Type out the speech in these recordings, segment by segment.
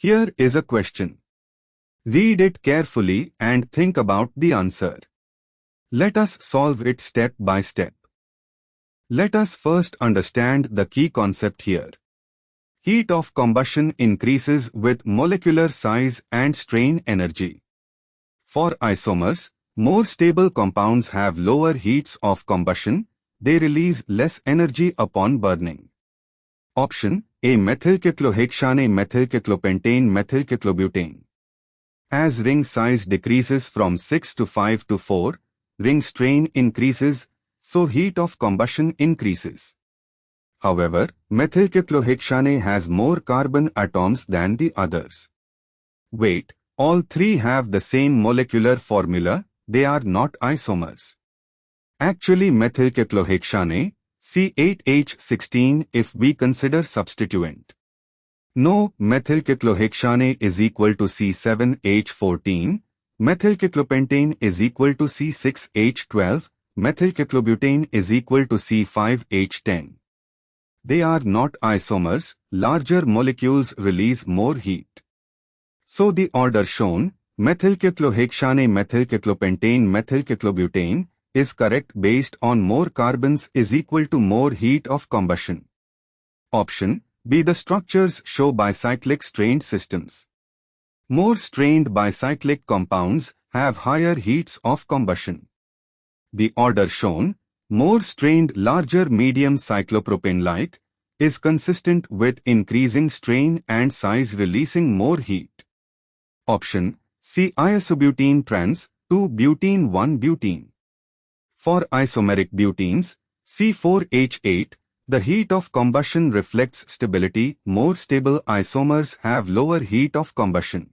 Here is a question. Read it carefully and think about the answer. Let us solve it step by step. Let us first understand the key concept here. Heat of combustion increases with molecular size and strain energy. For isomers, more stable compounds have lower heats of combustion. They release less energy upon burning. Option A. Methylcyclohexane, methylcyclopentane, methylcyclobutane. As ring size decreases from 6 to 5 to 4, ring strain increases, so heat of combustion increases. However, methylcyclohexane has more carbon atoms than the others. Wait, all three have the same molecular formula, they are not isomers. Actually, methylcyclohexane, C8H16 if we consider substituent. No, methylcyclohexane is equal to C7H14, methylcyclopentane is equal to C6H12, methylcyclobutane is equal to C5H10. They are not isomers, larger molecules release more heat. So the order shown, methylcyclohexane, methylcyclopentane, methylcyclobutane, is correct based on more carbons is equal to more heat of combustion. Option B. The structures show bicyclic strained systems. More strained bicyclic compounds have higher heats of combustion. The order shown, more strained larger medium cyclopropane-like, is consistent with increasing strain and size releasing more heat. Option C. Isobutene trans 2-butene 1-butene. For isomeric butenes, C4H8, the heat of combustion reflects stability. More stable isomers have lower heat of combustion.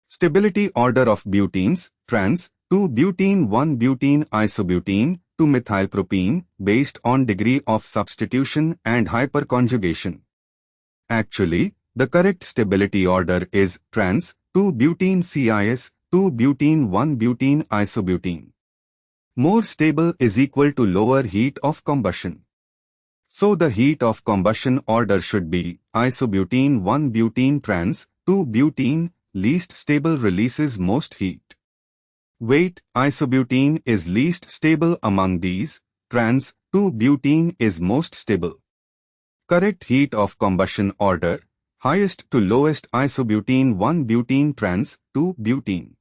Stability order of butenes, trans 2-butene 1-butene isobutene to methylpropene based on degree of substitution and hyperconjugation. Actually, the correct stability order is trans 2-butene CIS 2-butene 1-butene isobutene. More stable is equal to lower heat of combustion. So the heat of combustion order should be isobutene 1-butene trans 2-butene, least stable releases most heat. Wait, isobutene is least stable among these, trans 2-butene is most stable. Correct heat of combustion order, highest to lowest isobutene 1-butene trans 2-butene.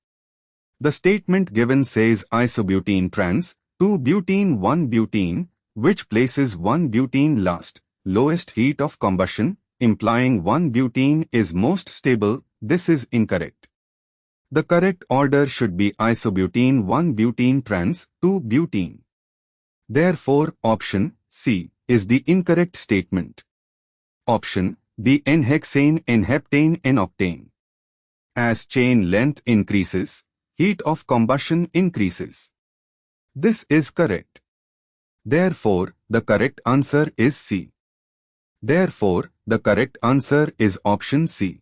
The statement given says isobutene trans 2-butene 1-butene, which places 1-butene last, lowest heat of combustion, implying 1-butene is most stable. This is incorrect. The correct order should be isobutene 1-butene trans 2-butene. Therefore, option C is the incorrect statement. Option D. N-hexane, N-heptane, N-octane. As chain length increases, heat of combustion increases. This is correct. Therefore, the correct answer is C. Therefore, the correct answer is option C.